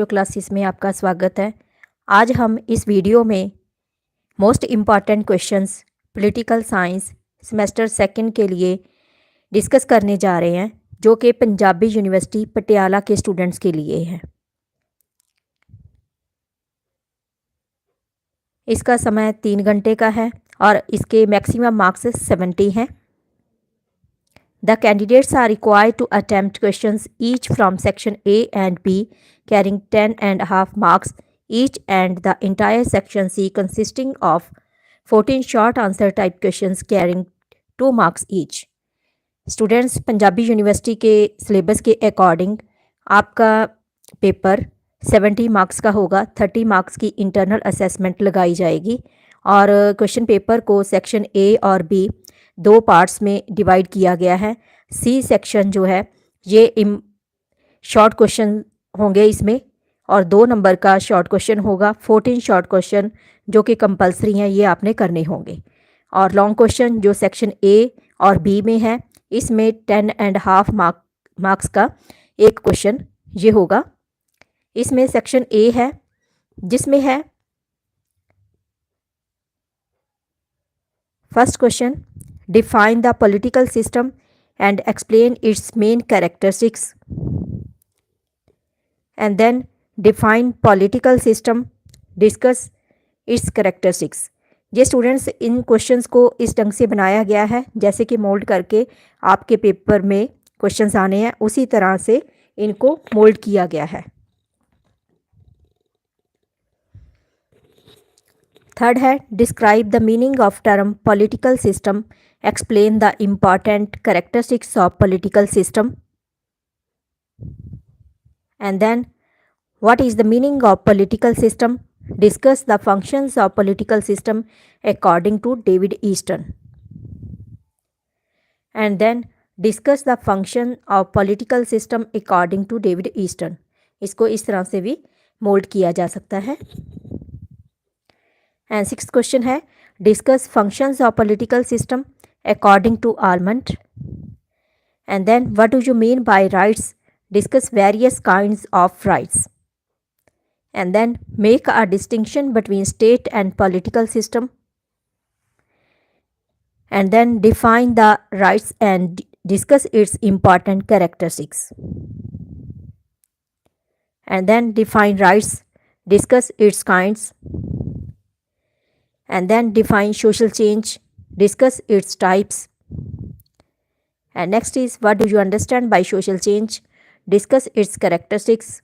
Classes में आपका स्वागत है। आज हम इस वीडियो में most important questions political science semester second के लिए डिस्कस करने जा रहे हैं, जो कि पंजाबी यूनिवर्सिटी पटियाला के स्टूडेंट्स के लिए है। इसका समय 3 घंटे का है और इसके मैक्सिमम मार्क्स 70 हैं। The candidates are required to attempt questions each from section A and B carrying 10.5 marks each, and the entire section C consisting of 14 short answer type questions carrying 2 marks each. Students, Punjabi university के syllabus के according आपका paper 70 marks का होगा। 30 marks की internal assessment लगाई जाएगी और question paper को सेक्शन ए और बी 2 पार्ट्स में डिवाइड किया गया है। सी सेक्शन जो है ये शॉर्ट क्वेश्चन होंगे इसमें, और 2 नंबर का शॉर्ट क्वेश्चन होगा। 14 शॉर्ट क्वेश्चन जो कि कंपलसरी हैं, ये आपने करने होंगे। और लॉन्ग क्वेश्चन जो सेक्शन ए और बी में है, इसमें 10.5 मार्क्स का एक क्वेश्चन ये होगा। इसमें सेक्शन ए है जिसमें है first question, define the political system and explain its main characteristics, and then define political system, discuss its characteristics. ये स्टूडेंट्स, इन क्वेश्चंस को इस ढंग से बनाया गया है जैसे कि मोल्ड करके आपके पेपर में क्वेश्चंस आने हैं, उसी तरह से इनको मोल्ड किया गया है। थर्ड है, describe the meaning of term political system, explain the important characteristics of political system, and then what is the meaning of political system, discuss the functions of political system according to David Easton, and then discuss the function of political system according to David Easton। इसको इस तरह से भी mould किया जा सकता है। And sixth question है, discuss functions of political system according to Almond, and then what do you mean by rights, discuss various kinds of rights, and then make a distinction between state and political system, and then define the rights and discuss its important characteristics, and then define rights, discuss its kinds, and then define social change, discuss its types, and next is what do you understand by social change, discuss its characteristics,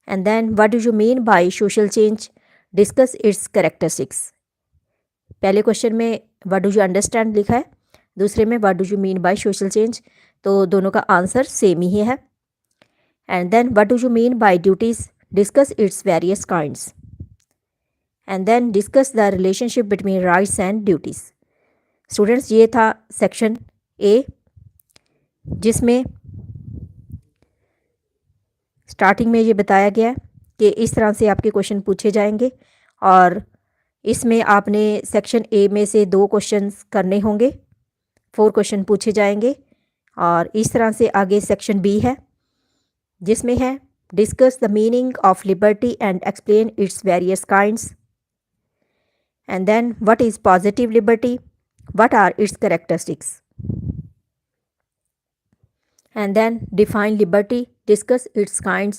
and then what do you mean by social change, discuss its characteristics। पहले question में what do you understand लिखा है, दूसरे में what do you mean by social change, तो दोनों का answer same ही है। and then what do you mean by duties, discuss its various kinds, and then discuss the relationship between rights and duties। Students, ये था section A जिसमें starting में ये बताया गया कि इस तरह से आपके क्वेश्चन पूछे जाएंगे, और इसमें आपने सेक्शन ए में से 2 क्वेश्चंस करने होंगे, 4 क्वेश्चन पूछे जाएंगे। और इस तरह से आगे सेक्शन बी है जिसमें है discuss the meaning of liberty and explain its various kinds, and then what is positive liberty, what are its characteristics, and then define liberty, discuss its kinds.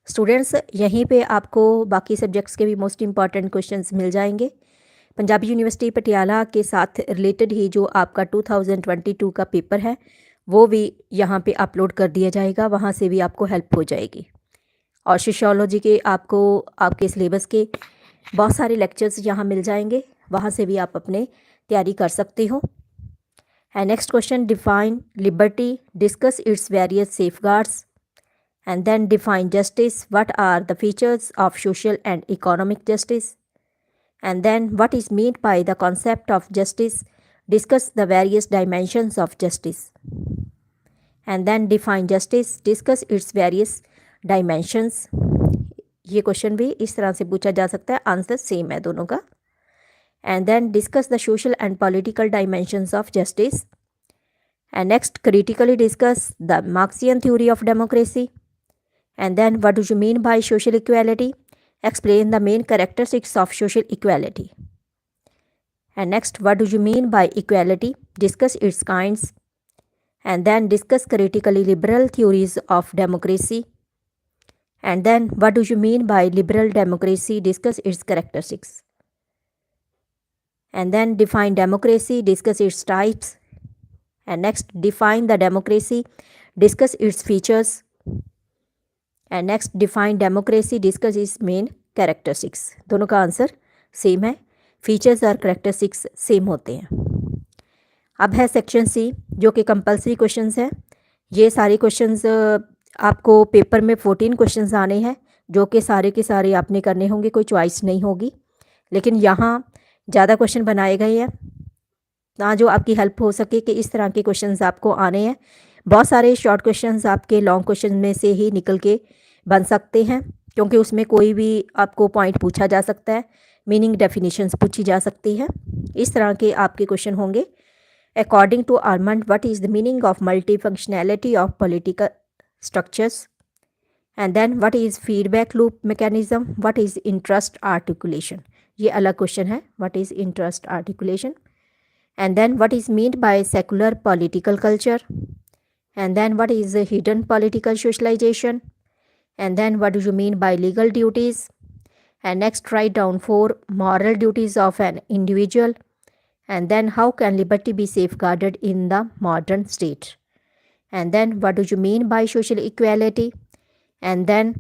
Students, यहीं पे आपको बाकी सब्जेक्ट्स के भी most important questions मिल जाएंगे। Punjabi university Patiala के साथ related ही जो आपका 2022 का पेपर है वो भी यहाँ पे अपलोड कर दिया जाएगा, वहाँ से भी आपको हेल्प हो जाएगी। और सोशियोलॉजी के आपको आपके सिलेबस के बहुत सारे लेक्चर्स यहाँ मिल जाएंगे, वहाँ से भी आप अपने तैयारी कर सकते हो। And next question, define liberty, discuss its various safeguards, and then define justice, what are the features of social and economic justice, and then what is meant by the concept of justice, discuss the various dimensions of justice, and then define justice, discuss its various dimensions। ये question भी इस तरह से पूछा जा सकता है, answer same है दोनों का। and then discuss the social and political dimensions of justice, And next, critically discuss the Marxian theory of democracy. And then, what do you mean by social equality? Explain the main characteristics of social equality. And next, what do you mean by equality? Discuss its kinds. And then discuss critically liberal theories of democracy. And then, what do you mean by liberal democracy? Discuss its characteristics. And then define democracy, discuss its types. And next, define the democracy, discuss its features. And next, define democracy, discuss its main characteristics. दोनों का answer same है, features और characteristics same होते हैं। अब है section C जो कि कंपलसरी क्वेश्चंस है। ये सारे क्वेश्चंस आपको पेपर में 14 क्वेश्चंस आने हैं जो कि सारे के सारे आपने करने होंगे, कोई चॉइस नहीं होगी। लेकिन यहाँ ज़्यादा क्वेश्चन बनाए गए हैं ना जो आपकी हेल्प हो सके कि इस तरह के क्वेश्चंस आपको आने हैं। बहुत सारे शॉर्ट क्वेश्चंस आपके लॉन्ग क्वेश्चन में से ही निकल के बन सकते हैं क्योंकि उसमें कोई भी आपको पॉइंट पूछा जा सकता है, मीनिंग डेफिनेशंस पूछी जा सकती है। इस तरह के आपके क्वेश्चन होंगे। According to Almond, what is the meaning of multi functionality of political structures? And then what is feedback loop mechanism? What is interest articulation? ये अलग क्वेश्चन है, what is interest articulation? And then what is meant by secular political culture? And then what is a hidden political socialization? And then what do you mean by legal duties? And next, write down 4 moral duties of an individual. And then how can liberty be safeguarded in the modern state? And then what do you mean by social equality? And then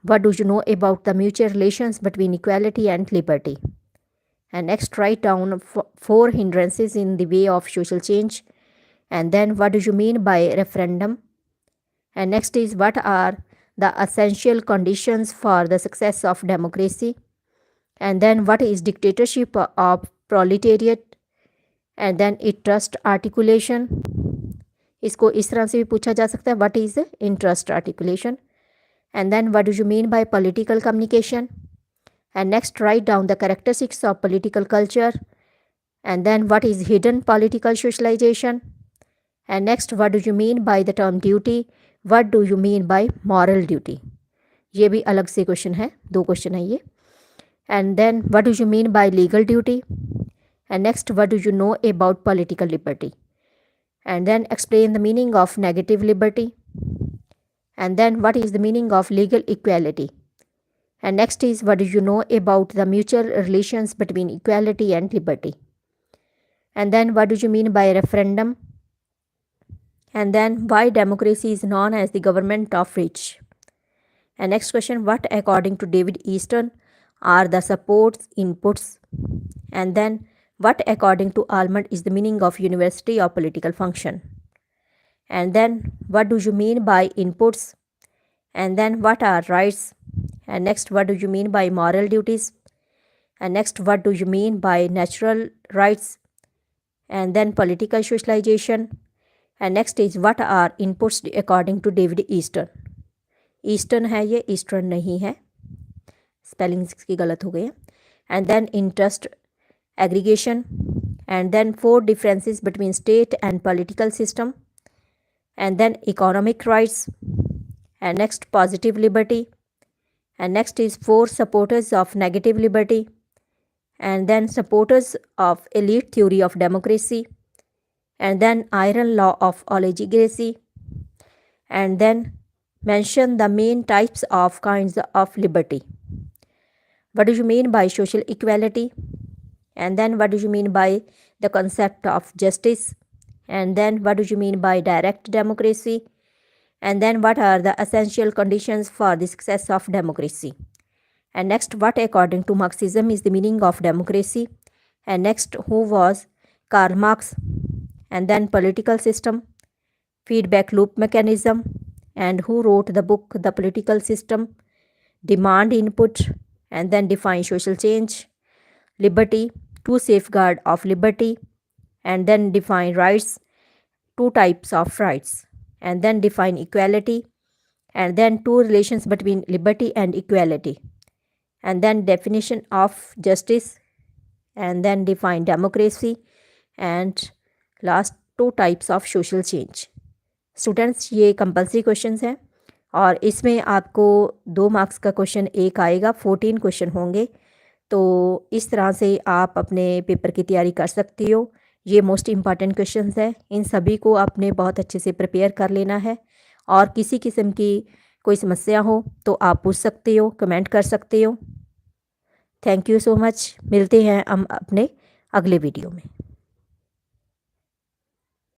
what do you know about the mutual relations between equality and liberty? And next, write down 4 hindrances in the way of social change. And then what do you mean by referendum? And next is what are the essential conditions for the success of democracy? And then what is dictatorship of proletariat? And then interest articulation. इसको इस तरह से भी पूछा जा सकता है, what is interest articulation? And then what do you mean by political communication? And next, write down the characteristics of political culture. And then what is hidden political socialization? And next, what do you mean by the term duty? What do you mean by moral duty? ये भी अलग से question है, 2 question है ये। And then what do you mean by legal duty? And next, what do you know about political liberty? And then explain the meaning of negative liberty. And then what is the meaning of legal equality? And next is what do you know about the mutual relations between equality and liberty? And then what do you mean by referendum? And then why democracy is known as the government of rich? And next question, what according to David Easton are the supports inputs? And then what according to Almond is the meaning of university or political function? And then what do you mean by inputs? And then what are rights? And next, what do you mean by moral duties? And next, what do you mean by natural rights? And then political socialization. And next is what are inputs according to David Easton? Easton है ये, Eastern नहीं है, spelling की गलत हो गई है। And then interest aggregation. And then 4 differences between state and political system. And then economic rights. And next, positive liberty. And next is 4 supporters of negative liberty. And then supporters of elite theory of democracy. And then iron law of oligarchy. And then mention the main types of kinds of liberty. What do you mean by social equality? And then what do you mean by the concept of justice? And then what do you mean by direct democracy? And then what are the essential conditions for the success of democracy? And next, what according to Marxism is the meaning of democracy? And next, who was Karl Marx? And then political system, feedback loop mechanism, and who wrote the book The Political System, demand input, and then define social change, liberty, 2 safeguard of liberty, and then define rights, 2 types of rights, and then define equality, and then 2 relations between liberty and equality, and then definition of justice, and then define democracy, and last two types of social change. Students, ये compulsory questions हैं और इसमें आपको 2 marks का question एक आएगा, 14 question होंगे। तो इस तरह से आप अपने पेपर की तैयारी कर सकती हो। ये मोस्ट इम्पॉर्टेंट क्वेश्चंस है, इन सभी को आपने बहुत अच्छे से प्रिपेयर कर लेना है। और किसी किस्म की कोई समस्या हो तो आप पूछ सकते हो, कमेंट कर सकते हो। Thank you so much. मिलते हैं हम अपने अगले वीडियो में।